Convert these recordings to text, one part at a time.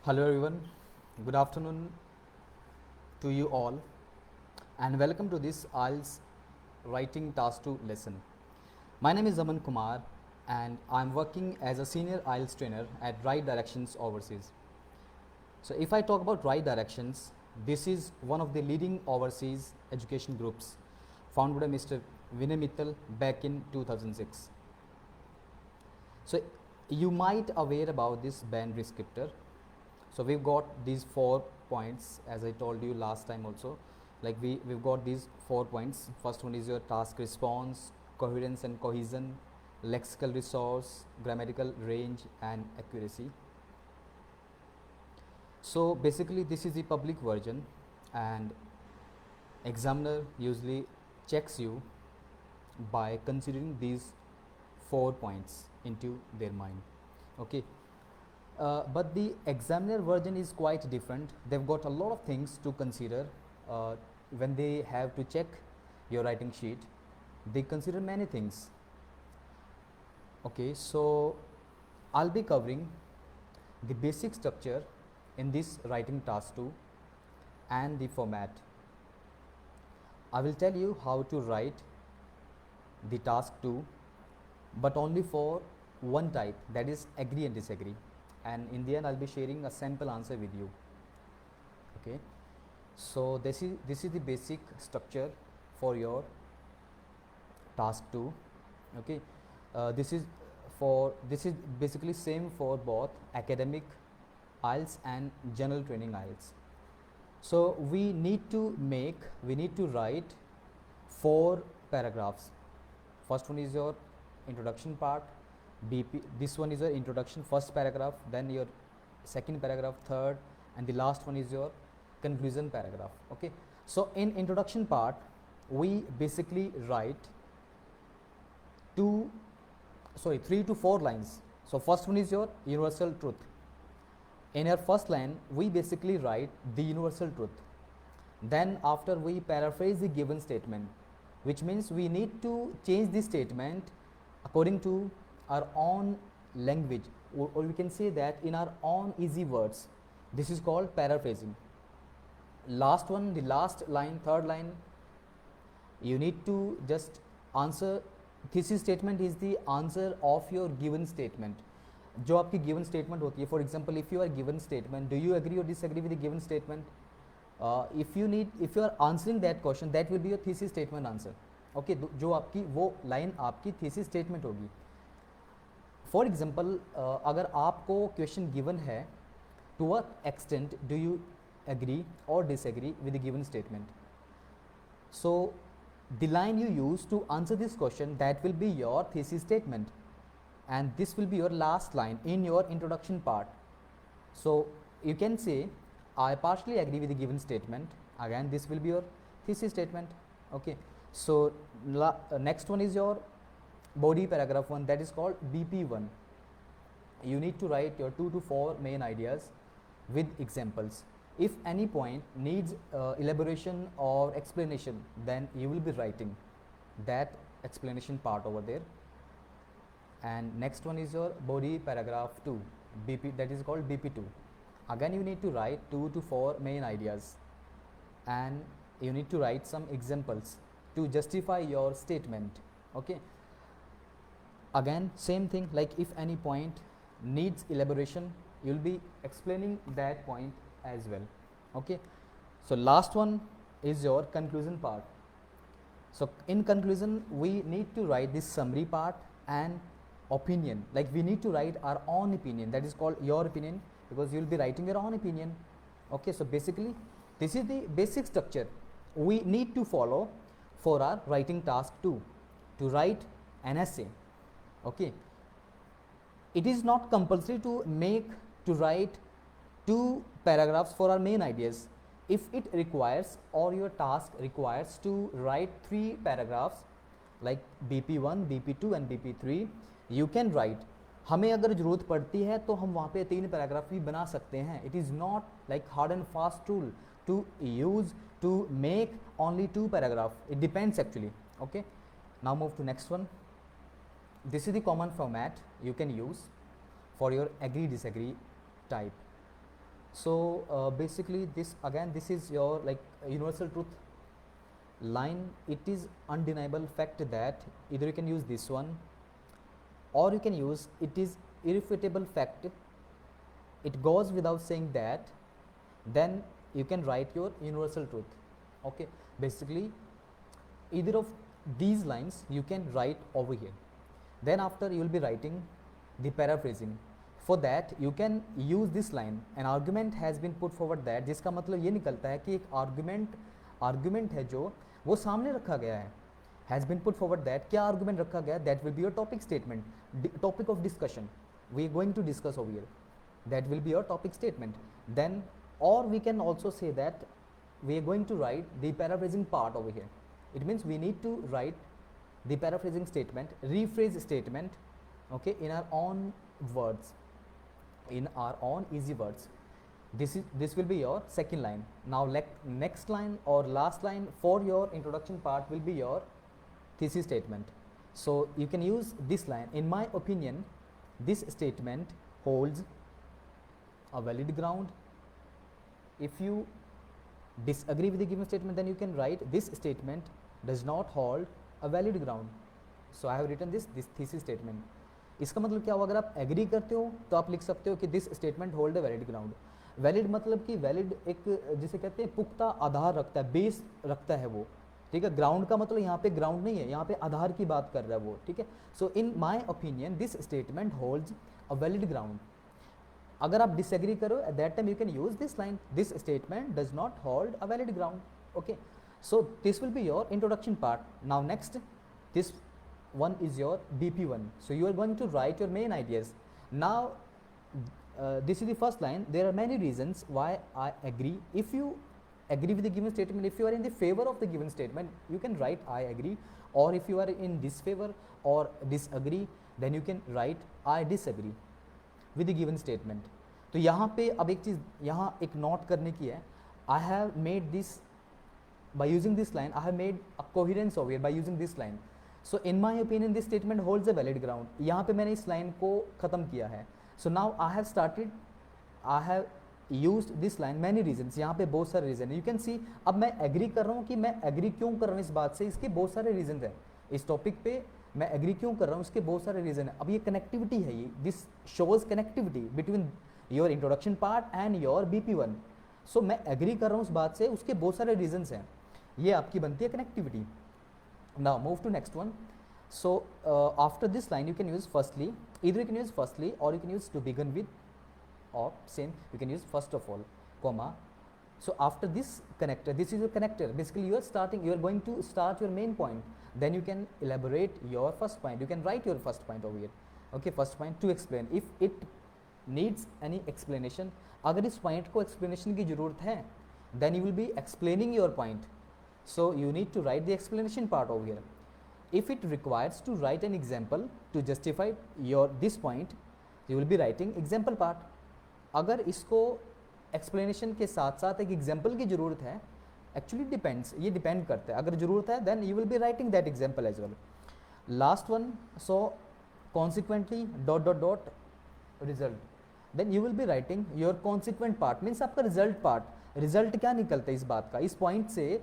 Hello everyone, good afternoon to you all and welcome to this IELTS Writing Task 2 lesson. My name is Aman Kumar and I am working as a senior IELTS trainer at Right Directions Overseas. So if I talk about Right Directions, this is one of the leading overseas education groups founded by Mr. Vinay Mittal back in 2006. So you might aware about this band descriptor. So we've got these 4 points as I told you last time also. Like we've got these 4 points. First one is your task response, coherence and cohesion, lexical resource, grammatical range and accuracy. So basically this is the public version and examiner usually checks you by considering these 4 points into their mind. Okay. But the examiner version is quite different. They've got a lot of things to consider uh, when they have to check your writing sheet. They consider many things. Okay, so I'll be covering the basic structure in this writing task 2 and the format. I will tell you how to write the task 2 but only for one type, that is agree and disagree, and in the end I'll be sharing a sample answer with you. Okay, so this is the basic structure for your task 2. Okay, this is basically same for both academic IELTS and general training IELTS. So we need to write 4 paragraphs. First one is your introduction part, BP. This one is your introduction, first paragraph, then your second paragraph, third, and the last one is your conclusion paragraph. Okay, so in introduction part we basically write 3 to 4 lines. So first one is your universal truth. In your first line we basically write the universal truth. Then after we paraphrase the given statement, which means we need to change the statement according to our own language, or we can say that in our own easy words. This is called paraphrasing. Last one, the last line, third line, you need to just answer. Thesis statement is the answer of your given statement. जो आपकी given statement होती है, for example, if you are given statement, do you agree or disagree with the given statement? If you are answering that question, that will be your thesis statement answer. Okay, जो आपकी वो line आपकी thesis statement होगी. For example, अगर आपको question given है, to what extent do you agree or disagree with the given statement? So the line you use to answer this question, that will be your thesis statement, and this will be your last line in your introduction part. So you can say I partially agree with the given statement. Again, this will be your thesis statement. Okay, so next one is your body paragraph 1, that is called BP1. You need to write your 2 to 4 main ideas with examples. If any point needs elaboration or explanation, then you will be writing that explanation part over there. And next one is your body paragraph 2, BP, that is called BP2. Again, you need to write 2 to 4 main ideas and you need to write some examples to justify your statement. Okay, again same thing, like if any point needs elaboration, you will be explaining that point as well. Okay, so last one is your conclusion part. So in conclusion we need to write this summary part and opinion, like we need to write our own opinion, that is called your opinion, because you will be writing your own opinion. Okay, so basically this is the basic structure we need to follow for our writing task 2, to write an essay. Okay, it is not compulsory to write 2 paragraphs for our main ideas. If it requires or your task requires to write 3 paragraphs like BP1, BP2 and BP3, you can write. हमें अगर ज़रूरत पड़ती है तो हम वहाँ पे 3 paragraph भी बना सकते हैं. It is not like hard and fast rule to use to make only 2 paragraph. It depends actually. Okay, now move to next one. This is the common format you can use for your agree disagree type. So basically this again, this is your like universal truth line. It is undeniable fact that either you can use this one or you can use it is irrefutable fact. It goes without saying that, then you can write your universal truth. Okay, basically either of these lines you can write over here. Then after you will be writing the paraphrasing. For that you can use this line, an argument has been put forward that, जिसका मतलब ये निकलता है कि एक argument है जो वो सामने रखा गया है, has been put forward that, क्या argument रखा गया, that will be your topic statement, topic of discussion we are going to discuss over here, that will be your topic statement. Then or we can also say that we are going to write the paraphrasing part over here. It means we need to write the paraphrasing statement, rephrase statement, okay, in our own words, in our own easy words. This will be your second line. Now next line or last line for your introduction part will be your thesis statement. So you can use this line, in my opinion this statement holds a valid ground. If you disagree with the given statement, then you can write this statement does not hold a valid ground. So I have written this thesis statement. इसका मतलब क्या हुआ, अगर आप agree करते हो तो आप लिख सकते हो कि this statement hold a valid ground. Valid मतलब कि वैलिड एक जिसे कहते हैं पुख्ता आधार रखता है, बेस रखता है वो, ठीक है. ग्राउंड का मतलब यहाँ पे ग्राउंड नहीं है, यहाँ पे आधार की बात कर रहा है वो, ठीक है. So in my opinion this statement holds a valid ground. अगर आप डिसएग्री करो at that time you can use this line, this statement does not hold a valid ground. Okay, so this will be your introduction part. Now next, this one is your BP1. So you are going to write your main ideas. Now this is the first line. There are many reasons why I agree. If you agree with the given statement, if you are in the favor of the given statement, you can write I agree, or if you are in disfavor or disagree, then you can write I disagree with the given statement. तो यहाँ पे अब एक चीज़ यहाँ एक note करने की है. I have made this by using this line, I have made a coherence over here by using this line. So in my opinion this statement holds a valid ground. यहाँ पे मैंने इस लाइन को ख़त्म किया है. So now I have used this line many reasons. यहाँ पे बहुत सारे रीज़न है. You can see अब मैं एग्री कर रहा हूँ कि मैं एग्री क्यों कर रहा हूँ इस बात से, इसके बहुत सारे रीज़न हैं. इस टॉपिक पे मैं एग्री क्यों कर रहा हूँ, इसके बहुत सारे रीज़न है. अब ये कनेक्टिविटी है, ये this shows connectivity between your introduction part and your BP1. सो मैं एग्री कर रहा हूँ उस बात से, उसके बहुत सारे रीजन्स हैं, ये आपकी बनती है connectivity. Now move to next one. So after this line you can use firstly, either you can use firstly or you can use to begin with, or same you can use first of all, comma. So after this connector, this is your connector, basically you are going to start your main point, then you can elaborate your first point, you can write your first point over here. Okay, first point to explain if it needs any explanation. अगर इस point को explanation की ज़रूरत है then you will be explaining your point, so you need to write the explanation part over here. If it requires to write an example to justify your this point, you will be writing example part. अगर इसको explanation के साथ साथ एक example की ज़रूरत है, actually depends, ये depend करता है. अगर ज़रूरत है then you will be writing that example as well. Last one, so consequently dot result, then you will be writing your consequent part, means आपका result part. रिजल्ट क्या निकलता है इस बात का, इस पॉइंट से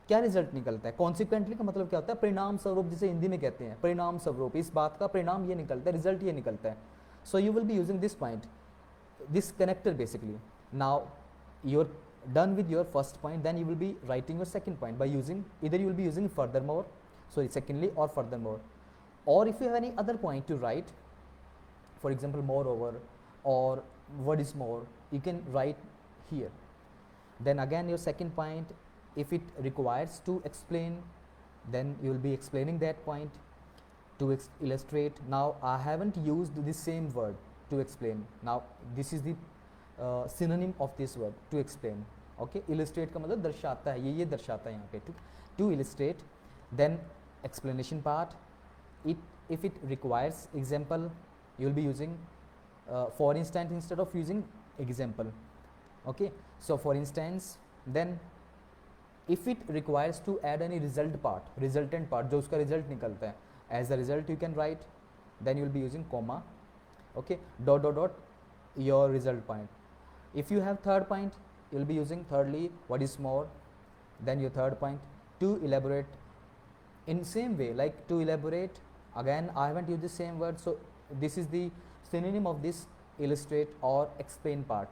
क्या रिजल्ट निकलता है. कॉन्सिक्वेंटली का मतलब क्या होता है, परिणाम स्वरूप, जिसे हिंदी में कहते हैं परिणाम स्वरूप. इस बात का परिणाम ये निकलता है, रिजल्ट ये निकलता है. So you will be using this point, this connector basically. Now you are done with your first point, then you will be writing your second point by using, इधर you will be using furthermore, sorry secondly और furthermore, और if you have any other point to write, for example moreover or what is more, you can write here. Then again your second point, if it requires to explain, then you will be explaining that point to illustrate. Now I haven't used the same word to explain. Now this is the synonym of this word, to explain. Okay, illustrate का मतलब दर्शाता है, ये दर्शाता है यहाँ पे, to illustrate. Then explanation part, if it requires example, you will be using for instance instead of using example. Okay, so for instance, then if it requires to add any result part, resultant part, जो उसका result निकलता है, as a result you can write, then you will be using comma. Okay, dot your result point. If you have third point, you'll be using thirdly what is more, then your third point to elaborate. In same way, like to elaborate, again I haven't used the same word, so this is the synonym of this illustrate or explain part.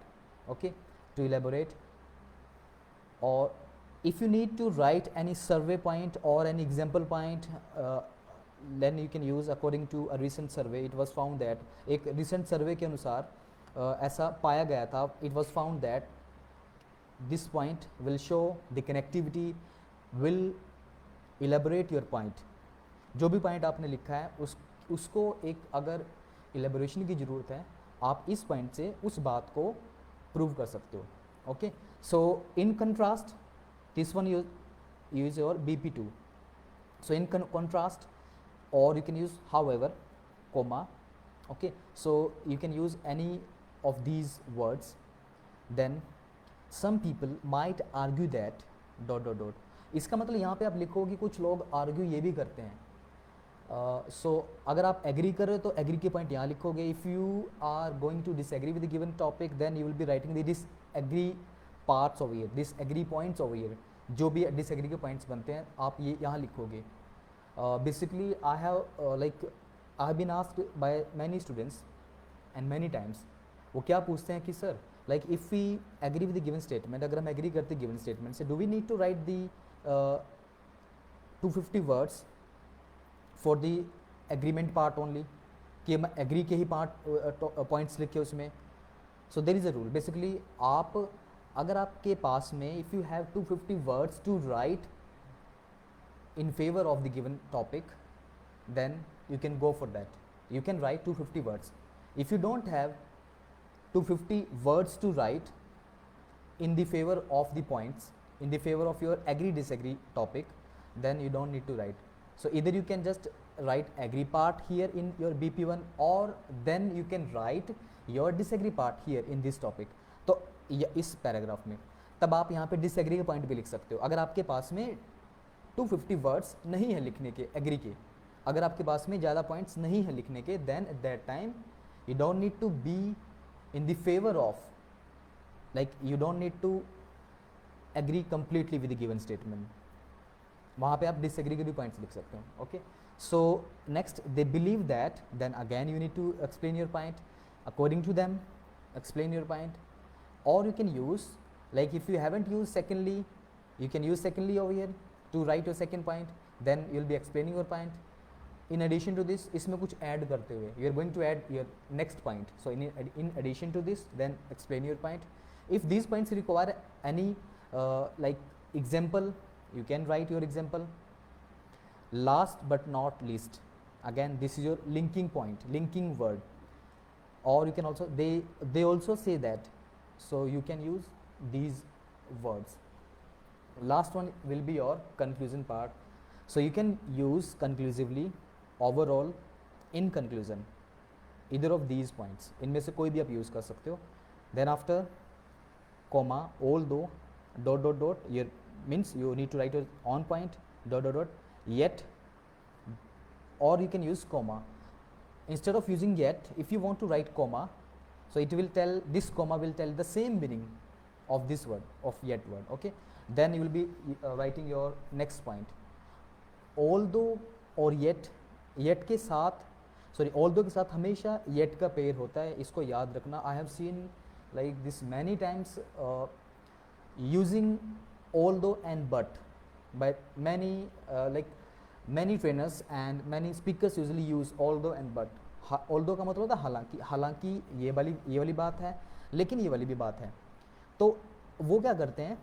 Okay, to elaborate. Or if you need to write any survey point or any example point, then you can use according to a recent survey. It was found that एक recent survey के अनुसार ऐसा पाया गया था, it was found that this point will show the connectivity, will elaborate your point. जो भी point आपने लिखा है उसको एक अगर इलेबोरेशन की ज़रूरत है, आप इस पॉइंट से उस बात को प्रूव कर सकते हो. Okay, so in contrast this one use your BP2. So in contrast, or you can use however, comma. Okay, so you can use any of these words. Then some people might argue that ... इसका मतलब यहाँ पे आप लिखो कि कुछ लोग argue ये भी करते हैं. सो अगर आप एग्री कर रहे हो तो एग्री के पॉइंट यहाँ लिखोगे. If you are going to disagree with the given topic, then you will be writing the disagree parts over here, disagree points over here. जो भी डिसएग्री के पॉइंट्स बनते हैं आप ये यहाँ लिखोगे. Basically I have been asked by many students and many times. वो क्या पूछते हैं कि sir like if we agree with the given statement, अगर हम एग्री करते गिवन स्टेटमेंट से, do we need to write the 250 words for the agreement part only, कि हम एग्री के ही पॉइंट्स लिखे उसमें. So there is a rule. Basically आप अगर आपके पास में if you have 250 words to write in favor of the given topic, then you can go for that. You can write 250 words. If you don't have 250 words to write in the favor of the points, in the favor of your agree disagree topic, then you don't need to write. So either you can just write agree part here in your BP1, or then you can write your disagree part here in this topic. तो इस paragraph में तब आप यहाँ पे disagree के point भी लिख सकते हो. अगर आपके पास में 250 वर्ड्स नहीं है लिखने के एग्री के, अगर आपके पास में ज़्यादा पॉइंट्स नहीं है लिखने के, then at that time you don't need to be in the favour of, like you don't need to agree completely with the given statement. वहाँ पे आप डिसएग्री के भी पॉइंट्स लिख सकते हो. Okay, so next they believe that, then again you need to explain your point according to them, explain your point. और you can use, like if you haven't use secondly, you can use secondly over here to write your second point, then you will be explaining your point. In addition to this, इसमें कुछ add करते हुए you are going to add your next point. So in addition to this, then explain your point. If these points require any like example, you can write your example. Last but not least, again this is your linking point, linking word. Or you can also, they also say that, so you can use these words. Last one will be your conclusion part. So you can use conclusively, overall, in conclusion, either of these points. इनमें से कोई भी आप use कर सकते हो. Then after comma, although, dot dot dot, your means you need to write your on point, dot dot dot, yet, or you can use comma. Instead of using yet, if you want to write comma, so it will tell, this comma will tell the same meaning of this word, of yet word. Okay, then you will be writing your next point. Although और yet के साथ, sorry, although के साथ हमेशा yet का pair होता है, इसको याद रखना. I have seen like this many times using although and but by many like many trainers and many speakers usually use although and but. although का मतलब होता है हालांकि, हालांकि ये वाली बात है, लेकिन ये वाली भी बात है. तो वो क्या करते हैं,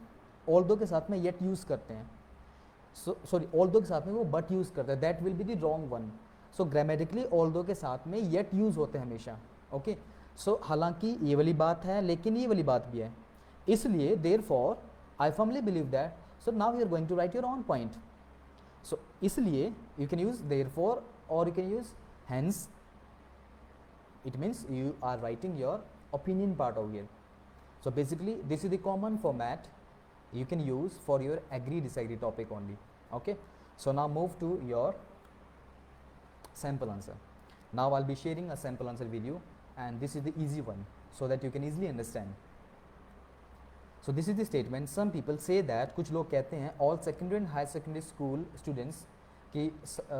although के साथ में yet यूज़ करते हैं. सॉरी, although के साथ में वो but यूज़ करते हैं. That will be the wrong one. So grammatically although के साथ में yet यूज़ होते हैं हमेशा. ओके, सो हालांकि ये वाली बात है, लेकिन ये वाली बात भी है, इसलिए therefore I firmly believe that, so now you are going to write your own point. So इसलिए you can use therefore, or you can use hence. It means you are writing your opinion part over here. So basically this is the common format you can use for your agree disagree topic only. Okay, so now move to your sample answer. Now I'll be sharing a sample answer video, and this is the easy one so that you can easily understand. So this is the statement. Some people say that, कुछ लोग कहते हैं, all secondary and higher secondary school students कि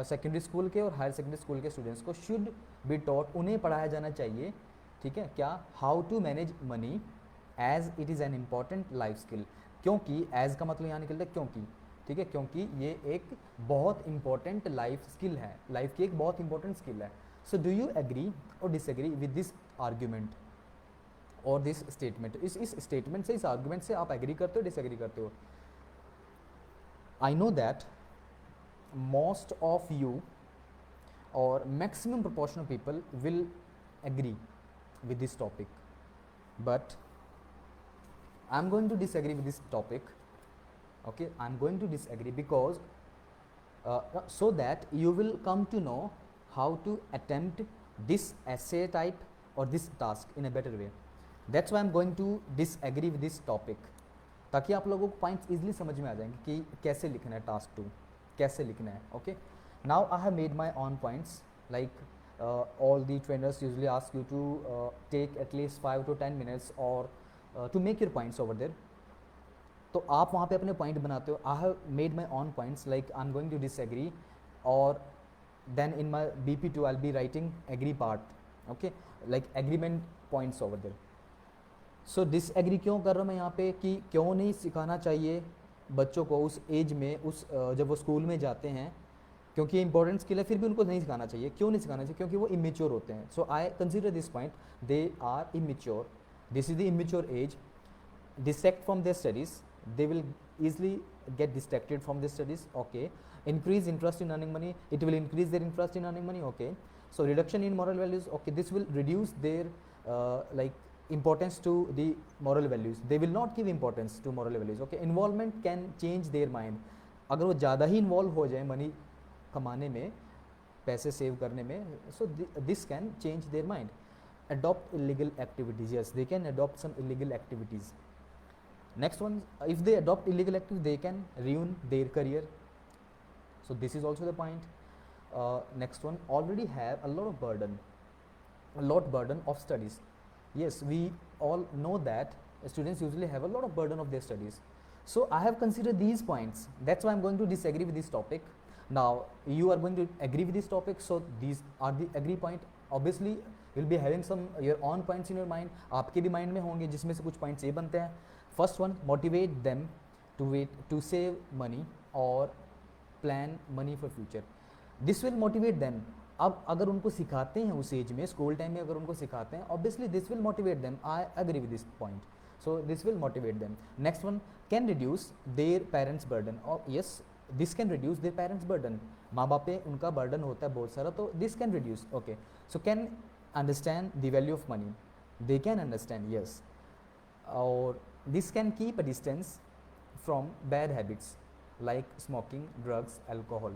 secondary school के और higher secondary school के students को should be taught, उन्हें पढ़ाया जाना चाहिए, ठीक है, क्या, how to manage money as it is an important life skill. क्योंकि एज का मतलब यहाँ निकलता है क्योंकि, ठीक है, क्योंकि ये एक बहुत इंपॉर्टेंट लाइफ स्किल है, लाइफ की एक बहुत इंपॉर्टेंट स्किल है. सो डू यू एग्री और डिसएग्री विद दिस आर्ग्यूमेंट और दिस स्टेटमेंट. इस स्टेटमेंट से, इस आर्ग्यूमेंट से आप एग्री करते हो, डिसएग्री करते हो. I know that most of you or maximum proportion of people will agree with this topic, but I'm going to disagree with this topic. Okay, I'm going to disagree because so that you will come to know how to attempt this essay type or this task in a better way. That's why I'm going to disagree with this topic, ताकि आप लोगों को points easily समझ में आ जाएंगे कि कैसे लिखना है टास्क 2, कैसे लिखना है. Okay, now I have made my own points, like all the trainers usually ask you to take at least 5 to 10 minutes or to make your points over there. तो आप वहाँ पे अपने पॉइंट बनाते हो. I have made my own points, like I am going to disagree, और then in my BP2 I will be writing agree part. Okay, like agreement points over there. So disagree क्यों कर रहा हूँ मैं यहाँ पे, कि क्यों नहीं सिखाना चाहिए बच्चों को उस एज में, उस जब वो स्कूल में जाते हैं, क्योंकि इंपॉर्टेंट स्किल है, फिर भी उनको नहीं सिखाना चाहिए. क्यों नहीं सिखाना चाहिए? क्योंकि वो इमेच्योर होते हैं. So I consider this point, they are immature, this is the immature age. Distract from their studies, they will easily get distracted from their studies. Okay, increase interest in earning money, it will increase their interest in earning money. Okay, so reduction in moral values, okay, this will reduce their like importance to the moral values, they will not give importance to moral values. Okay, involvement can change their mind, अगर वो ज़्यादा ही involve हो जाए money कमाने में, पैसे save करने में, so this can change their mind. Adopt illegal activities, yes, they can adopt some illegal activities. Next one, if they adopt illegal activities, they can ruin their career. So this is also the point. Next one, already have a lot of burden of studies. Yes, we all know that students usually have a lot of burden of their studies. So I have considered these points. That's why I'm going to disagree with this topic. Now you are going to agree with this topic. So these are the agree point. Obviously you'll be having some your own points in your mind. आपके भी mind में होंगे जिसमें से कुछ points ये बनते हैं. First one, motivate them to save money or plan money for future. This will motivate them. अब अगर उनको सिखाते हैं उस एज में, स्कूल टाइम में अगर उनको सिखाते हैं, obviously this will motivate them. I agree with this point. So this will motivate them. Next one, can reduce their parents' burden. Oh yes, this can reduce their parents' burden. माँ बाप पे उनका burden होता है बहुत सारा, तो this can reduce. Okay. So can understand the value of money. They can understand, yes. Or this can keep a distance from bad habits like smoking, drugs, alcohol.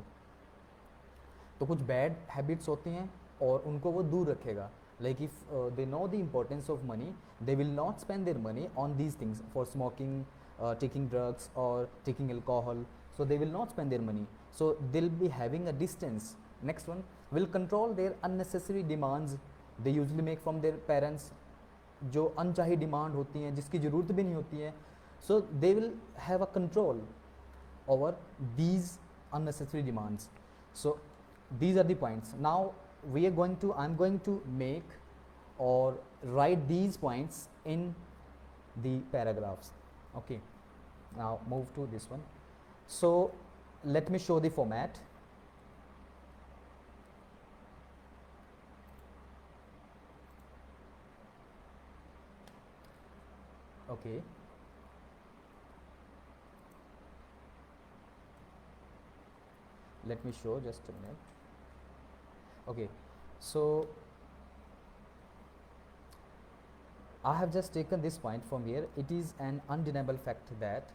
तो कुछ bad habits होती हैं और उनको वो दूर रखेगा. Like if they know the importance of money, they will not spend their money on these things, for smoking, taking drugs or taking alcohol. So they will not spend their money. So they'll be having a distance. Next one, will control their unnecessary demands they usually make from their parents. जो अनचाही demand होती हैं, जिसकी ज़रूरत भी नहीं होती है, so they will have a control over these unnecessary demands. So these are the points. Now we are going to, I am going to make और write these points in the paragraphs. Okay, now move to this one. So let me show the format. Okay, let me show, just a minute. Okay, so I have just taken this point from here. It is an undeniable fact that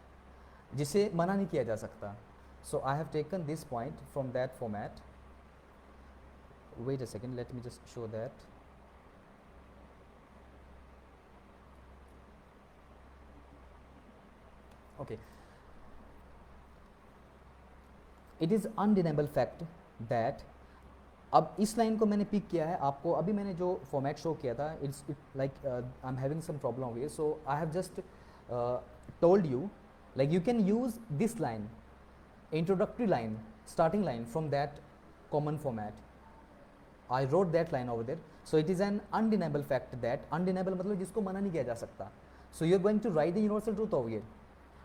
जिसे मना नहीं किया जा सकता. So I have taken this point from that format. Wait a second, let me just show that. Okay, it is undeniable fact that, अब इस line को मैंने पिक किया है, आपको अभी मैंने जो फॉर्मेट शो किया था, it's like I am having some problem here, so I have just told you, like you can use this line, introductory line, starting line from that common format. I wrote that line over there. So it is an undeniable fact that, undeniable मतलब जिसको मना नहीं किया जा सकता. So you are going to write the universal truth over here.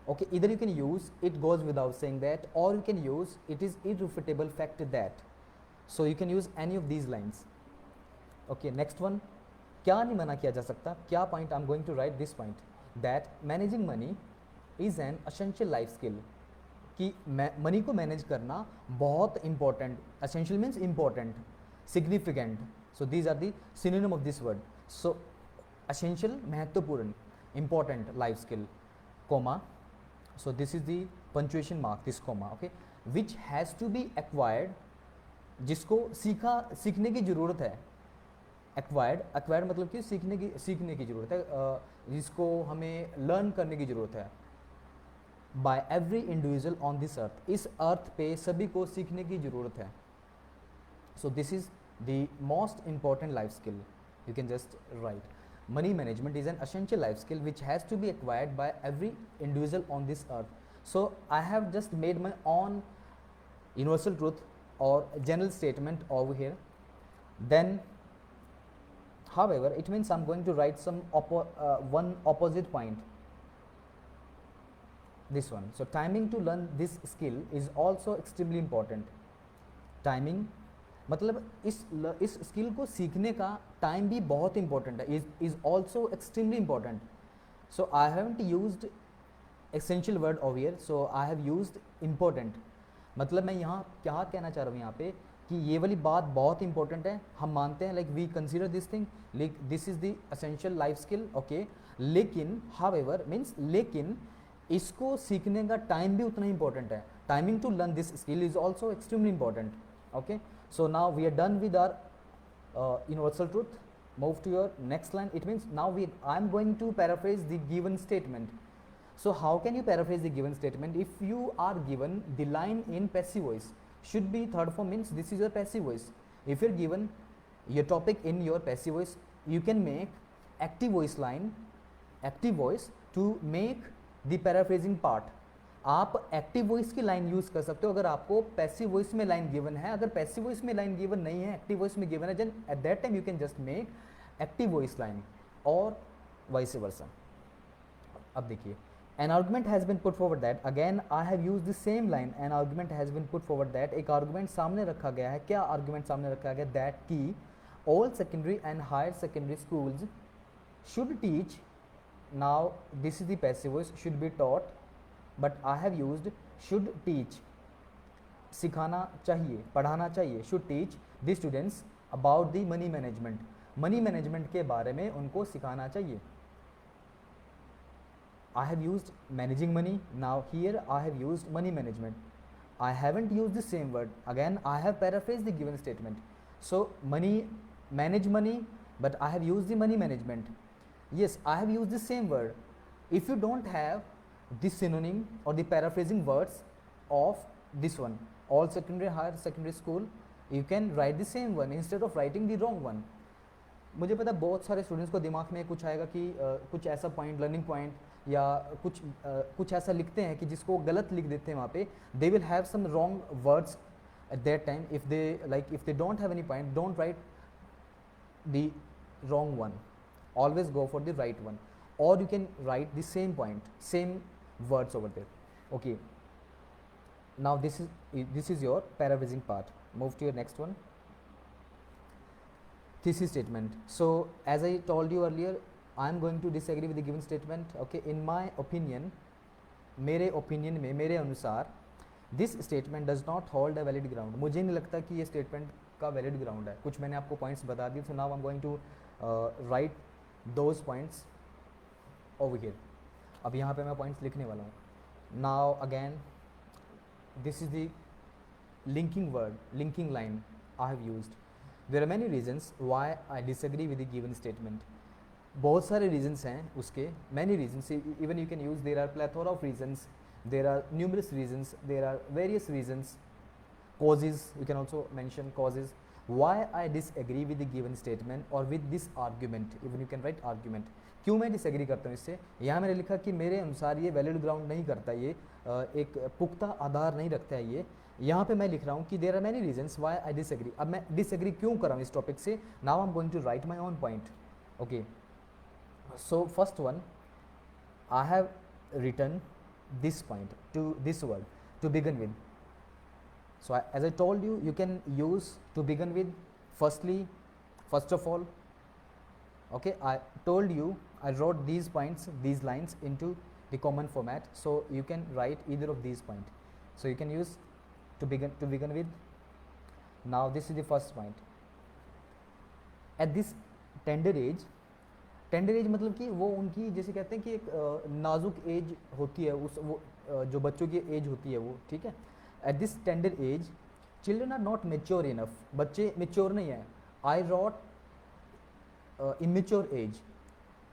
Okay, either you can use it goes without saying that, or you can use it is irrefutable fact that. So you can use any of these lines. Okay, next one, क्या नहीं मना किया जा सकता, क्या point I'm going to write this point, that managing money is an essential life skill. कि money को manage करना बहुत important, essential means important, significant. So these are the synonym of this word. So essential महत्वपूर्ण, important life skill, comma. So this is the punctuation mark, this comma, okay, which has to be acquired, जिसको सीखने की ज़रूरत है. Acquired मतलब कि सीखने की ज़रूरत है, जिसको हमें लर्न करने की ज़रूरत है. By every individual on this earth, इस अर्थ पे सभी को सीखने की ज़रूरत है. So this is the most important life skill. You can just write, money management is an essential life skill which has to be acquired by every individual on this earth. So I have just made my own universal truth or general statement over here. Then however it means I'm going to write some one opposite point, this one. So timing to learn this skill is also extremely important. Timing मतलब इस skill को सीखने का time भी बहुत important है, is also extremely important. So I haven't used essential word over here, so I have used important. मतलब मैं यहाँ क्या कहना चाह रहा हूँ यहाँ पे कि ये वाली बात बहुत इंपॉर्टेंट है, हम मानते हैं, like we consider this thing, this is the essential life skill, okay. लेकिन हाउएवर मीन्स लेकिन इसको सीखने का टाइम भी उतना ही इंपॉर्टेंट है. Timing to learn this skill is also extremely important, okay. So now we are done with our universal truth. Move to your next line. It means now I am going to paraphrase the given statement. So how can you paraphrase the given statement? If you are given the line in passive voice, should be third form, means this is your passive voice. If you are given your topic in your passive voice, you can make active voice line, active voice to make the paraphrasing part. आप active voice की line use कर सकते हो अगर आपको passive voice में line given है. अगर पैसिव वॉइस में लाइन गिवन नहीं है, एक्टिव वॉइस में गिवन है, then at that time you can just make active voice line और वाइस वर्सा. अब देखिए, an argument has been put forward that, again I have used the same line, an argument has been put forward that. एक argument सामने रखा गया है. क्या argument सामने रखा गया? दैट की all secondary and higher secondary schools should teach. Now this is the passive voice, should be taught, but I have used should teach, सिखाना चाहिए, पढ़ाना चाहिए. Should teach the students about the money management, money management के बारे में उनको सिखाना चाहिए. I have used managing money, now here I have used money management. I haven't used the same word, again I have paraphrased the given statement. So money, manage money, but I have used the money management. Yes, I have used the same word. If you don't have the synonym or the paraphrasing words of this one, all secondary, higher secondary school, you can write the same one instead of writing the wrong one. मुझे पता है बहुत सारे students को दिमाग में कुछ आएगा कि कुछ ऐसा पॉइंट, लर्निंग पॉइंट या कुछ ऐसा लिखते हैं कि जिसको गलत लिख देते हैं वहाँ पे. They will have some wrong words at that time. If they don't have any point, don't write the wrong one, always go for the right one, or you can write the same point, same words over there. Okay, now this is your paraphrasing part. Move to your next one, thesis statement. So as I told you earlier, I am going to disagree with the given statement. Okay, in my opinion, मेरे opinion में, मेरे अनुसार this statement does not hold a valid ground. मुझे नहीं लगता कि ये statement का valid ground है. कुछ मैंने आपको points बता दिए. So now I'm going to write those points over here. अब यहाँ पे मैं points लिखने वाला हूँ. Now again, this is the linking word, linking line I have used. There are many reasons why I disagree with the given statement. बहुत सारे reasons हैं उसके, many reasons. Even you can use, there are plethora of reasons, there are numerous reasons, there are various reasons, causes, you can also mention causes. why I disagree with the given statement or with this argument, even you can write argument. क्यों मैं disagree करता हूँ इससे? यहाँ मैंने लिखा कि मेरे अनुसार ये वैलिड ग्राउंड नहीं करता, ये एक पुख्ता आधार नहीं रखता है ये. यहाँ पे मैं लिख रहा हूँ कि there are many reasons why I disagree. अब मैं डिसएग्री क्यों कर रहा हूँ इस टॉपिक से? Now I am going to write my own point. Okay, so first one, I have written this point to this word to begin with. So as I told you, you can use to begin with first of all. Okay, I told you I wrote these points, these lines into the common format, so you can write either of these points. So you can use to begin with. Now this is the first point. At this tender age मतलब कि वो उनकी जैसे कहते हैं कि एक नाजुक एज होती है, उस वो जो बच्चों की एज होती है वो, ठीक है. At this tender age children are not mature enough. बच्चे मेच्योर नहीं है. I wrote immature age.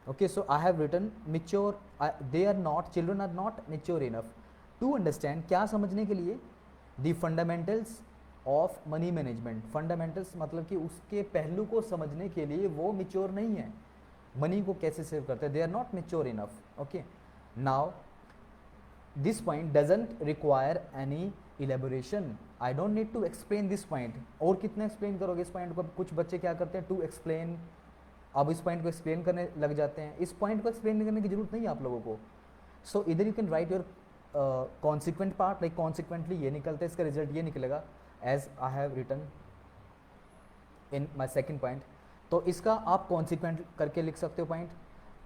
Okay, so I have written mature. They are not, children are not mature enough to understand, क्या समझने के लिए? The fundamentals of money management. Fundamentals मतलब कि उसके पहलू को समझने के लिए वो मेच्योर नहीं है. मनी को कैसे सेव करते हैं, they are not mature enough. Okay, now this point doesn't require any elaboration. I don't need to explain this point. और कितना एक्सप्लेन करोगे इस पॉइंट को? कुछ बच्चे क्या करते हैं, टू एक्सप्लेन, अब इस पॉइंट को एक्सप्लेन करने लग जाते हैं. इस पॉइंट को एक्सप्लेन करने की जरूरत नहीं है आप लोगों को. सो इधर you can write your consequent part, like consequently ये निकलता है, इसका रिजल्ट ये निकलेगा as I have written in my second point. तो इसका आप कॉन्सिक्वेंट करके लिख सकते हो पॉइंट.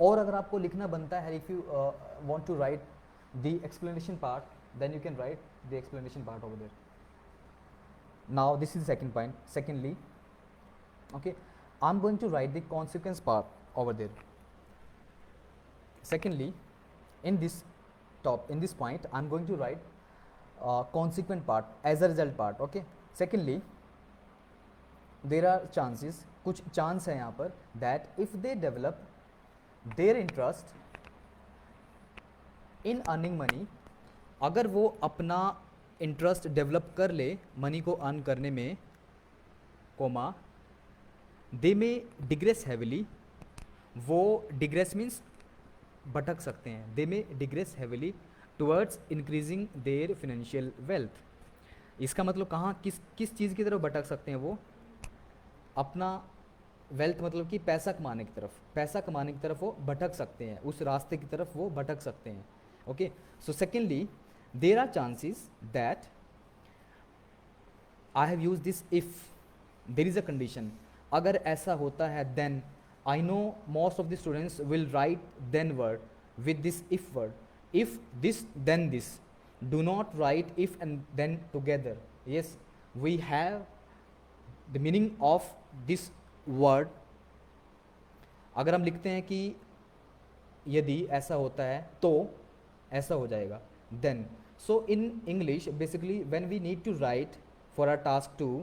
और अगर आपको लिखना बनता है, if you want to write the explanation part, then you can write the explanation part over there. Now this is second point. Secondly, okay, I am going to write the consequence part over there. Secondly, in this point I am going to write consequent part as a result part. Okay, secondly, there are chances, कुछ chance है यहाँ पर, that if they develop their interest in earning money, अगर वो अपना interest develop कर ले money को अर्न करने में, कोमा, दे में डिग्रेस हैविली, वो डिग्रेस मीन्स भटक सकते हैं. दे may digress heavily towards increasing there financial wealth. इसका मतलब कहाँ, किस चीज़ की तरफ भटक सकते हैं? वो अपना वेल्थ मतलब कि पैसा कमाने की तरफ वो भटक सकते हैं, उस रास्ते की तरफ वो भटक सकते हैं. Okay, so secondly, there are chances that I have use this if there is a condition. अगर ऐसा होता है, then I know most of the students will write then word with this if word. If this, then this. Do not write if and then together. Yes, we have the meaning of this word. अगर हम लिखते हैं कि यदि ऐसा होता है तो ऐसा हो जाएगा, then. So in English, basically, when we need to write for a task 2,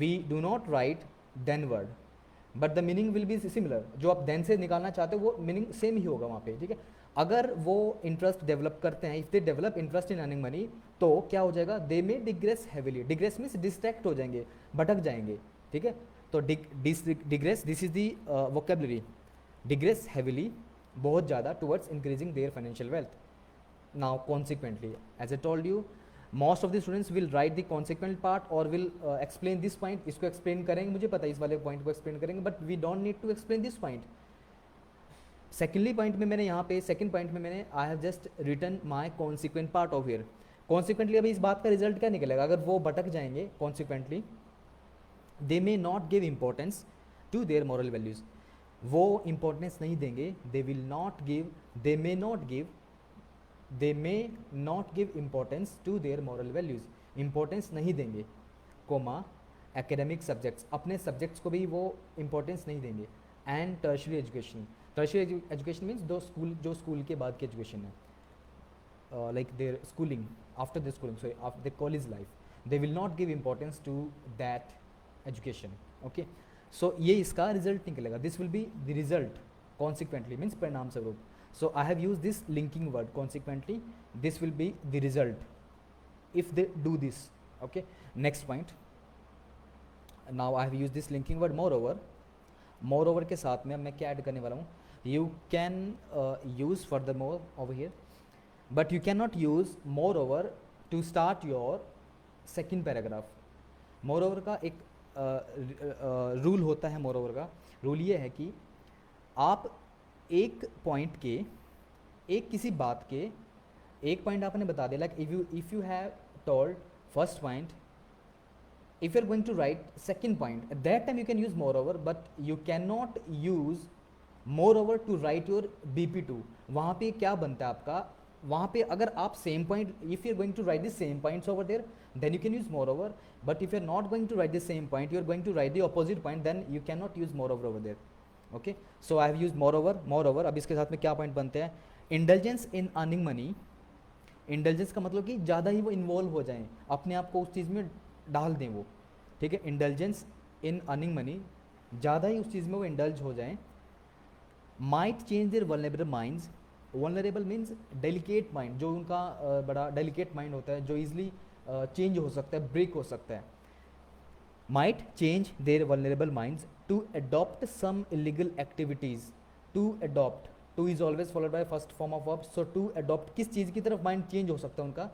we do not write then word. But the meaning will be similar. जो आप देन से निकालना चाहते हो वो मीनिंग सेम ही होगा वहाँ पे, ठीक है. अगर वो इंटरेस्ट डेवलप करते हैं, if they develop interest in earning money, तो क्या हो जाएगा? They may digress heavily. Digress means distract हो जाएंगे, भटक जाएंगे, ठीक है. तो digress, this is the vocabulary. Digress heavily, बहुत ज़्यादा, towards increasing their financial wealth. Now consequently, as I told you, most of the students will write the consequent part और विल एक्सप्लेन दिस पॉइंट. इसको explain करेंगे, मुझे पता है इस वाले पॉइंट को एक्सप्लेन करेंगे, but we don't need to explain this point. Secondly point में मैंने यहाँ पे, सेकेंड पॉइंट में मैंने I have just written my consequent part of here. Consequently अभी इस बात का रिजल्ट क्या निकलेगा? अगर वो भटक जाएंगे, consequently, they may not give importance to their moral values. वो इम्पोर्टेंस नहीं देंगे, they will not give, they may not give importance to their moral values. Importance नहीं देंगे, कोमा, एकेडमिक सब्जेक्ट्स, अपने सब्जेक्ट्स को भी वो इम्पोर्टेंस नहीं देंगे. And tertiary education. Tertiary education means जो स्कूल के बाद की एजुकेशन है, like their schooling, after the schooling, sorry, after the college life, they will not give importance to that education. Okay, so ये इसका रिजल्ट निकलेगा. This will be the result. Consequently means परिणाम स्वरूप. So I have used this linking word consequently. This will be the result if they do this. Okay. Next point. Now I have use this linking word more over के साथ में अब मैं क्या add करने वाला हूँ, you can use further moreover here, but you can not use moreover to start your second paragraph. Moreover का एक रूल होता है, मोर ओवर का रूल ये है कि आप एक पॉइंट के, एक किसी बात के एक पॉइंट आपने बता दिया, like if you have told first point, if you are going to write second point, at that time you can use moreover, but you cannot use moreover to write your bp2। वहाँ पे क्या बनता है आपका, वहाँ पे अगर आप same point, if you are going to write the same points over there, then you can use moreover, but if you are not going to write the same point, you are going to write the opposite point, then you cannot use moreover over there। okay, so I have used moreover। अब इसके साथ में क्या point बनते हैं, indulgence इन earning money. Indulgence का मतलब कि ज़्यादा ही वो इन्वॉल्व हो जाएं, अपने आप को उस चीज़ में डाल दें वो, ठीक है। इंडल्जेंस इन अर्निंग मनी, ज़्यादा ही उस चीज़ में वो इंडल्ज हो जाएं। Might change their vulnerable minds. Vulnerable means delicate mind, जो उनका बड़ा डेलिकेट माइंड होता है, जो ईजिली चेंज हो सकता है, ब्रेक हो सकता है। Might change their vulnerable minds to adopt some illegal activities. To adopt, to is always followed by first form of verb, so to adopt किस चीज़ की तरफ माइंड चेंज हो सकता है, उनका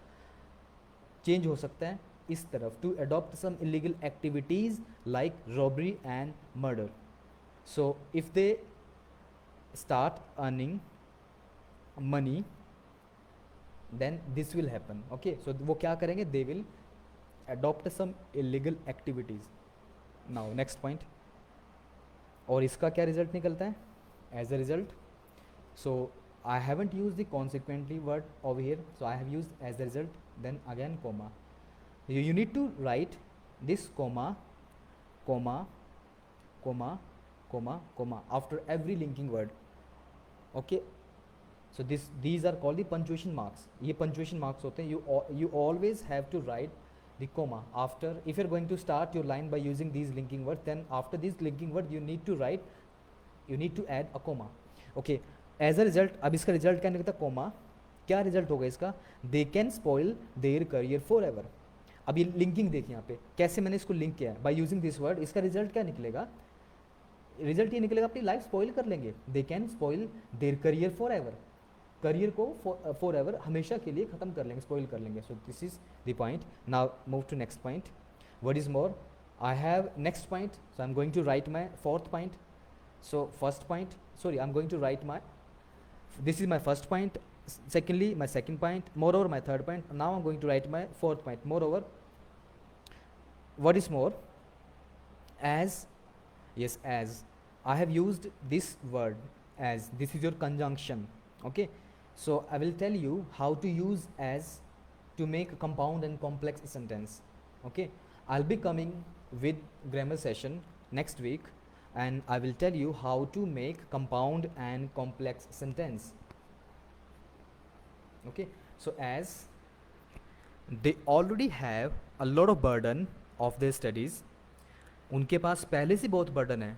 चेंज हो सकता है इस तरफ, to adopt some illegal activities like robbery and murder. So if they start earning money then this will happen. Okay, so वो क्या करेंगे, they will adopt some illegal activities. Now next point, और इसका क्या रिजल्ट निकलता है as a result. So I haven't use the consequently word over here, so I have use as a result, then again comma. You need to write this comma, comma, comma, comma, comma after every linking word. Okay, so these are called the punctuation marks। ये punctuation marks होते हैं। You always have to write the comma after, if you're going to start your line by using these linking words, then after these linking words you need to add a comma। Okay, as a result, अब इसका result क्या निकलता है, comma। क्या result होगा इसका, they can spoil their career forever। अब ये लिंकिंग देखिए यहाँ पे कैसे मैंने इसको लिंक किया है, बाय यूजिंग दिस वर्ड। इसका रिजल्ट क्या निकलेगा, रिजल्ट ये निकलेगा अपनी लाइफ स्पॉइल कर लेंगे। They can spoil their career forever, career को फॉर एवर, हमेशा के लिए खत्म कर लेंगे, स्पॉइल कर लेंगे। So this is the point. Now move to next point, what is more. I have next point, so I am going to write my fourth point. So first point, sorry, I am going to write my, this is my first point, secondly my second point, moreover my third point, now I'm going to write my fourth point, moreover। what is more, as, yes, as I have used this word as, this is your conjunction। okay, so I will tell you how to use as to make a compound and complex sentence। okay, I'll be coming with grammar session next week, and I will tell you how to make compound and complex sentence। okay, so as they already have a lot of burden of their studies, उनके पास पहले से बहुत burden है।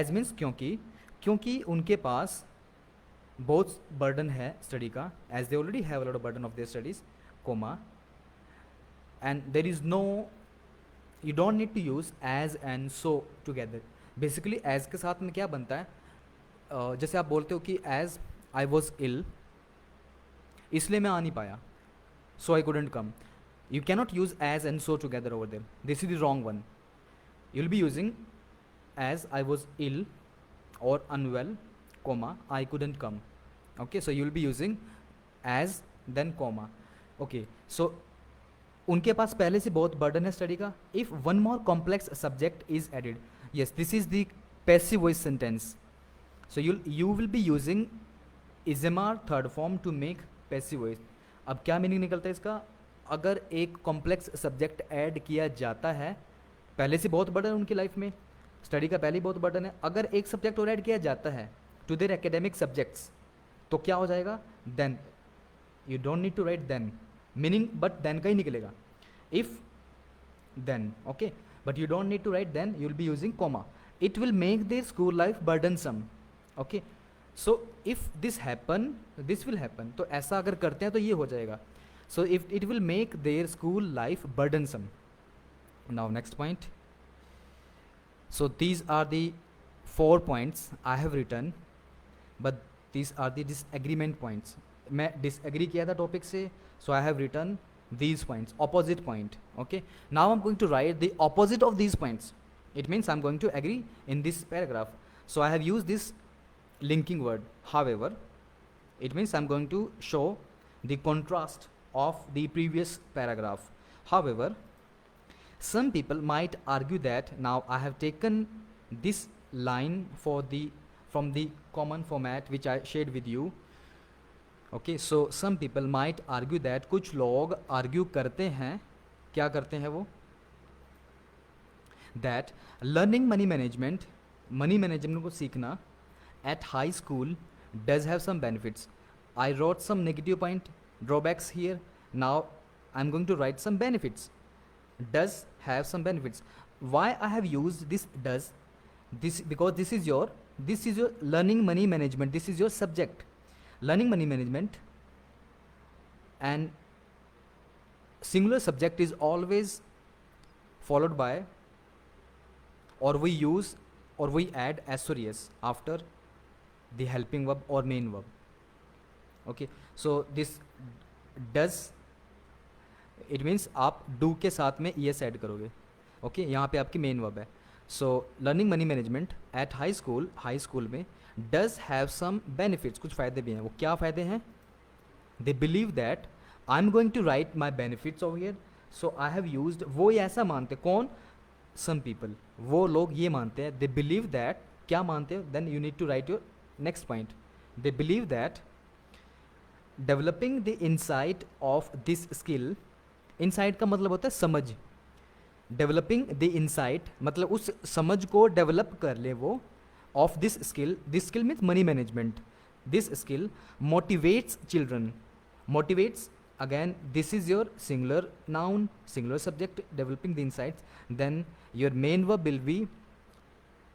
as means क्योंकि उनके पास बहुत burden है study का, as they already have a lot of burden of their studies, comma, and there is no, you don't need to use as and so together। Basically as के साथ में क्या बनता है, जैसे आप बोलते हो कि as I was ill, इसलिए मैं आ नहीं पाया, so I couldn't come। you cannot use as and so together over there, this is the wrong one। you'll be using as I was ill or unwell, comma, I couldn't come। okay, so you'll be using as then comma। okay, so उनके पास पहले से बहुत burden है study का। If one more complex subject is added, yes, this is the passive voice sentence। so you will be using ismr third form to make passive voice। अब क्या meaning निकलता है इसका, अगर एक कॉम्प्लेक्स सब्जेक्ट ऐड किया जाता है, पहले से बहुत बर्डन है उनकी लाइफ में, स्टडी का पहले ही बहुत बर्डन है, अगर एक सब्जेक्ट और ऐड किया जाता है टू देयर एकेडमिक सब्जेक्ट्स, तो क्या हो जाएगा, then. You don't need to write then, meaning but then का ही निकलेगा, if then. Okay, but you don't need to write then, you will be using comma। it will make their school life burdensome। okay, so if this will happen, तो ऐसा अगर करते हैं तो ये हो जाएगा। so if it will make their school life burdensome। now next point, So these are the 4 points I have written, but these are the disagreement points. मैं disagree किया था topic से, so I have written these points, opposite point. Okay, now I'm going to write the opposite of these points. It means I'm going to agree in this paragraph. So I have used this linking word. However, it means I'm going to show the contrast of the previous paragraph. However, some people might argue that now I have taken this line from the common format which I shared with you. Okay, so some people might argue that, कुछ लोग argue करते हैं, क्या करते हैं वो, that learning money management को सीखना at high school does have some benefits. I wrote some negative point, drawbacks here. Now I'm going to write some benefits. Does have some benefits. Why I have used this does? This because this is your learning money management. This is your subject, learning money management, and singular subject is always followed by, or we use or we add SOS after the helping verb or main verb. Okay, so this does, it means आप do के साथ में es add करोगे. Okay, यहाँ पे आपकी main verb है. So learning money management at high school में डज हैव सम बेनिफिट्स, कुछ फ़ायदे भी हैं. वो क्या फ़ायदे हैं? They believe that I am going to write my benefits over here. So I have used, वो ऐसा मानते, कौन? सम पीपल, वो लोग ये मानते हैं. दे बिलीव दैट, क्या मानते हो? Then you need to write your next point. They believe that developing the insight of this skill, insight का मतलब होता है समझ. डेवलपिंग द इंसाइट मतलब उस समझ को डेवलप कर ले वो, of this skill means money management. This skill motivates children. Motivates, again this is your singular noun, singular subject, developing the insights. Then your main verb will be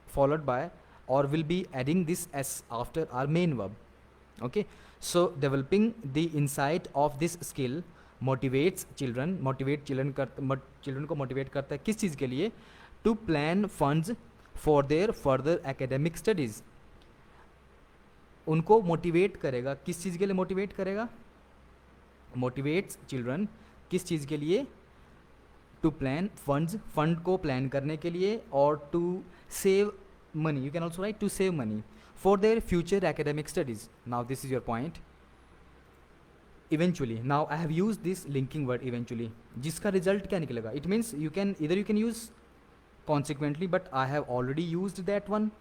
followed by, or will be adding this s after our main verb. Okay, so developing the insight of this skill motivates children. motivate children children को motivate करता है किस चीज़ के लिए? to plan funds for their further academic studies. उनको motivate करेगा, किस चीज़ के लिए मोटिवेट करेगा? मोटिवेट्स चिल्ड्रन, किस चीज़ के लिए? टू प्लान फंड्स, फंड को प्लान करने के लिए, और to save money, you can also write to save money for their future academic studies. Now this is your point. Eventually, now I have use this linking word eventually, जिसका result क्या निकलेगा? It means you can you can use consequently, but I have already use that one.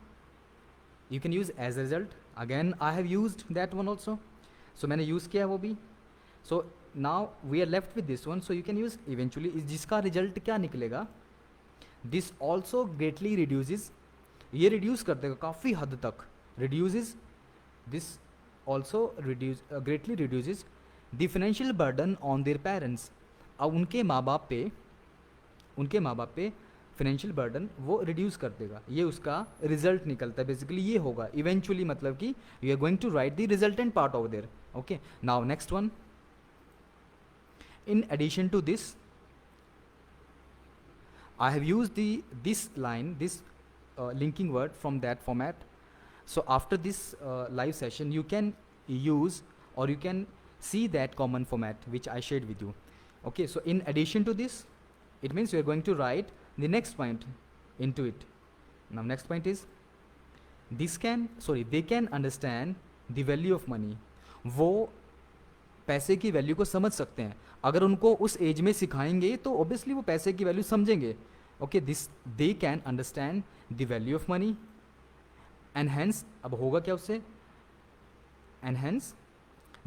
You can use as result. Again I have use that one also. So मैंने use किया वो भी. So now we are left with this one, so you can use eventually, जिसका result क्या निकलेगा? This also greatly reduces, ये reduce कर देगा काफ़ी हद तक. reduces, this also greatly reduces the financial burden on their parents. अब उनके माँ बाप पे फाइनेंशियल बर्डन वो रिड्यूस कर देगा. ये उसका रिजल्ट निकलता है. बेसिकली ये होगा इवेंचुअली, मतलब कि you are going to write the resultant part of there. Okay, now next one. In addition to this, I have used this line, this linking word from that format. So after this live session, you can use, or you can see that common format which I shared with you. Okay, so in addition to this, it means we are going to write the next point into it. Now next point is, they can understand the value of money. वो पैसे की value को समझ सकते हैं. अगर उनको उस एज में सिखाएंगे तो ऑब्वियसली वो पैसे की वैल्यू समझेंगे. Okay, this they can understand the value of money. Enhance, अब होगा क्या उससे? Enhance,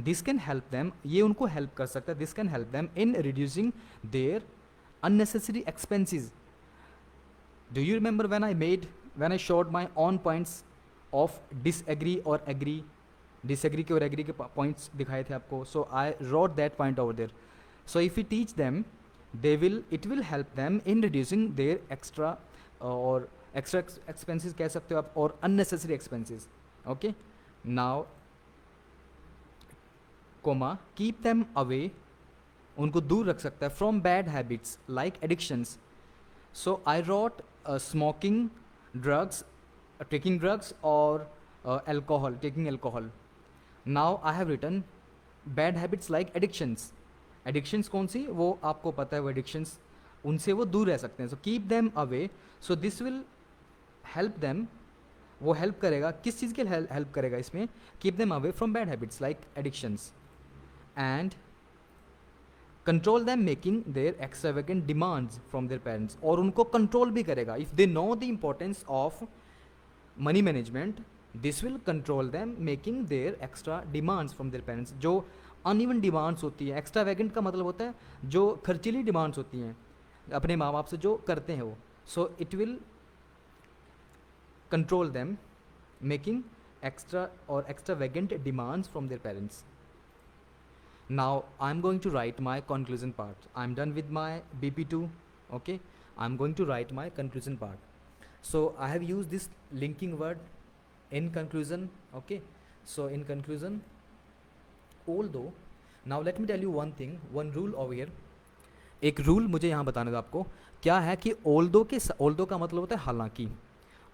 this can help them, ये उनको हेल्प कर सकता है. This can help them in reducing their unnecessary expenses. Do you remember when I showed my own points of disagree और एग्री? डिसएग्री के और एग्री के पॉइंट्स दिखाए थे आपको. So I wrote that point over there. So if you teach them, it will help them in reducing their extra expenses कह सकते हो आप, और unnecessary expenses. Okay, now comma, keep them away, उनको दूर रख सकता है, from bad habits like addictions. So I wrote smoking drugs, taking drugs, or alcohol, taking alcohol. Now I have written bad habits like addictions. Addictions कौन सी, वो आपको पता है, वो addictions उनसे वो दूर रह सकते हैं. So keep them away. So this will help them. वो हेल्प करेगा, किस चीज़ के हेल्प करेगा इसमें? Keep them away from bad habits like addictions and control them making their extravagant demands from their parents. और उनको कंट्रोल भी करेगा. If they know the importance of money management, this will control them making their extra demands from their parents. जो uneven demands होती है, extravagant का मतलब होता है जो खर्चीली डिमांड्स होती हैं अपने माँ बाप से जो करते हैं वो. So it will control them making extra or extravagant demands from their parents. Now I'm going to write my conclusion part. I'm done with my BP2. Okay, I'm going to write my conclusion part. So I have used this linking word in conclusion. Okay, so in conclusion, although, now let me tell you one thing, one rule over here. एक rule मुझे यहाँ बताने दो आपको. क्या है कि although का मतलब होता है हालांकि,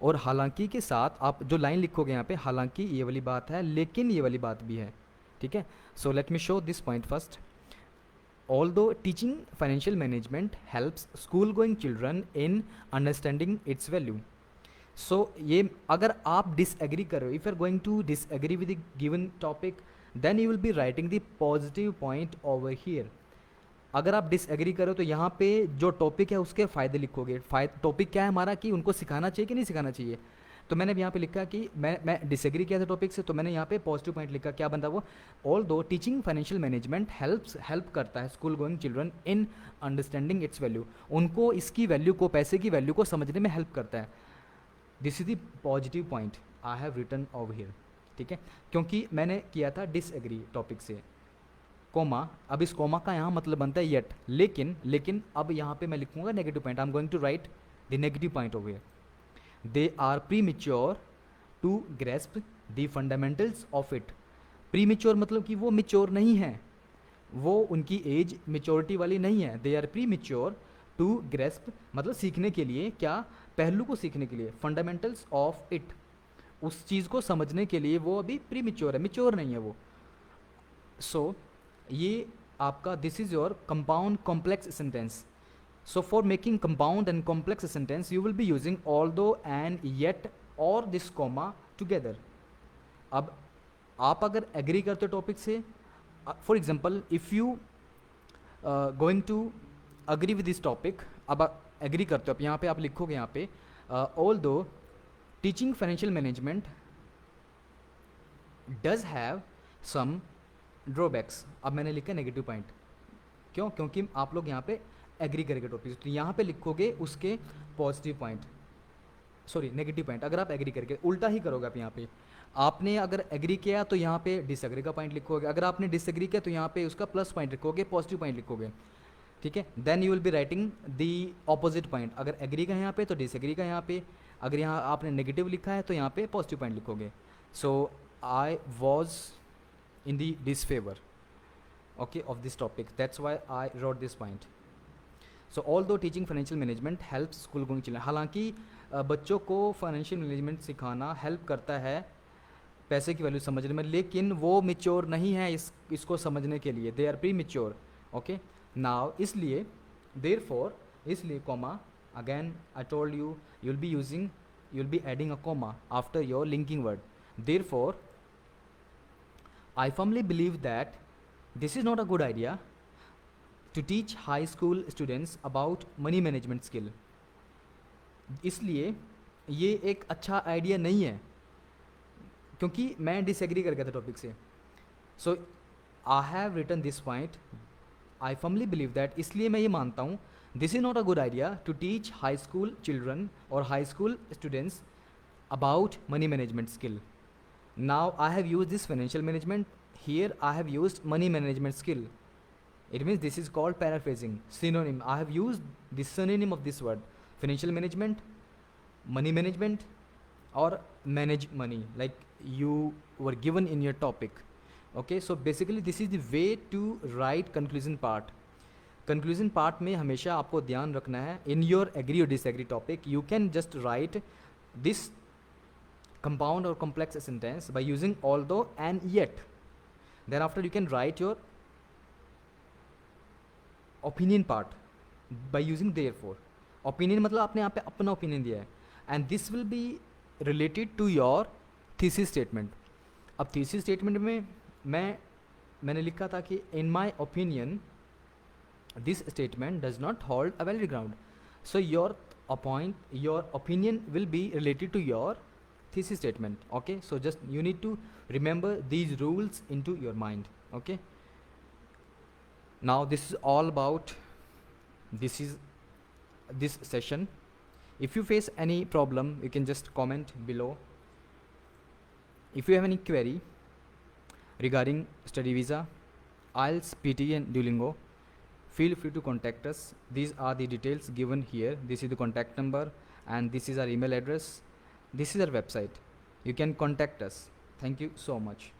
और हालांकि के साथ आप जो लाइन लिखोगे यहाँ पे, हालांकि ये वाली बात है, लेकिन ये वाली बात भी है. ठीक है. So let me show this point first. Although teaching financial management helps school going children in understanding its value. So ये अगर आप डिसएग्री कर रहे हो, if you are going to disagree with the given topic, then you will be writing the positive point over here. अगर आप disagree करो तो यहाँ पे जो टॉपिक है उसके फ़ायदे लिखोगे. टॉपिक क्या है हमारा, कि उनको सिखाना चाहिए कि नहीं सिखाना चाहिए. तो मैंने यहाँ पे लिखा कि मैं डिसएग्री किया था टॉपिक से, तो मैंने यहाँ पे पॉजिटिव पॉइंट लिखा. क्या बनता वो? Although teaching financial management help करता है school going children in understanding its value. उनको इसकी वैल्यू को, पैसे की वैल्यू को समझने में हेल्प करता है. This is the positive point I have written over here. ठीक है, क्योंकि मैंने किया था डिसएग्री टॉपिक से, कोमा. अब इस कोमा का यहाँ मतलब बनता है येट, लेकिन अब यहाँ पे मैं लिखूंगा negative point. I am going to write the negative point over here. They are premature to grasp the fundamentals of it. Premature मतलब कि वो मेच्योर नहीं है, वो उनकी एज मेच्योरिटी वाली नहीं है. They are premature to grasp मतलब सीखने के लिए, क्या? पहलू को सीखने के लिए. फंडामेंटल्स ऑफ इट, उस चीज़ को समझने के लिए वो अभी प्रीमेच्योर है, मेच्योर नहीं है वो. सो ये आपका this is your compound complex sentence. So for making compound and complex sentence you will be using although and yet और दिस कॉमा टुगेदर. अब आप अगर एग्री करते हो टॉपिक से, for example if you going to agree with this topic, अब agree करते हो, अब यहाँ पे आप लिखोगे यहाँ पे although teaching financial management does have some drawbacks. अब मैंने लिखा नेगेटिव पॉइंट. क्यों? क्योंकि आप लोग यहाँ पे एग्री करेंगे टॉपिक, तो यहाँ पे लिखोगे उसके positive point, sorry negative point. अगर आप एग्री करके, उल्टा ही करोगे आप. यहाँ पे आपने अगर एग्री किया तो यहाँ पे डिसएग्री का पॉइंट लिखोगे. अगर आपने डिसएग्री किया तो यहाँ पे उसका प्लस पॉइंट लिखोगे, पॉजिटिव पॉइंट लिखोगे. ठीक है. Then you will be writing the opposite point. अगर एग्री का यहाँ पे तो डिसएग्री का यहाँ पे. अगर यहाँ आपने नेगेटिव लिखा है तो यहाँ पे पॉजिटिव पॉइंट लिखोगे. So I was in the disfavor, okay, of this topic. That's why I wrote this point. So although teaching financial management helps school going children, हालांकि बच्चों को फाइनेंशियल मैनेजमेंट सिखाना हेल्प करता है पैसे की वैल्यू समझने में, लेकिन वो मेच्योर नहीं है इसको समझने के लिए. They are premature. Okay, now इसलिए देयरफॉर, इसलिए comma, again I told you will be using, you will be adding a comma after your linking word. Therefore I firmly believe that this is not a good idea to teach high school students about money management skill. इसलिए ये एक अच्छा idea नहीं है, क्योंकि मैं disagree कर गया था टॉपिक से. So I have written this point. I firmly believe that, इसलिए मैं ये मानता हूँ, this is not a good idea to teach high school children और high school students about money management skill. Now I have used this financial management, here I have used money management skill. It means this is called paraphrasing, synonym. I have used the synonym of this word, financial management, money management, or manage money, like you were given in your topic. Okay, so basically this is the way to write conclusion part. Conclusion part में हमेशा आपको ध्यान रखना है, in your agree or disagree topic you can just write this compound or complex sentence by using although and yet. Thereafter you can write your opinion part by using therefore. Opinion मतलब आपने यहाँ पे अपना opinion दिया है, and this will be related to your thesis statement. अब thesis statement में मैंने लिखा था कि in my opinion this statement does not hold a valid ground. So your opinion will be related to your thesis statement. Okay, so just you need to remember these rules into your mind. Okay, now this is all about this session. If you face any problem, you can just comment below. If you have any query regarding study visa, IELTS, PT and Duolingo, feel free to contact us. These are the details given here. This is the contact number and this is our email address. This is our website. You can contact us. Thank you so much.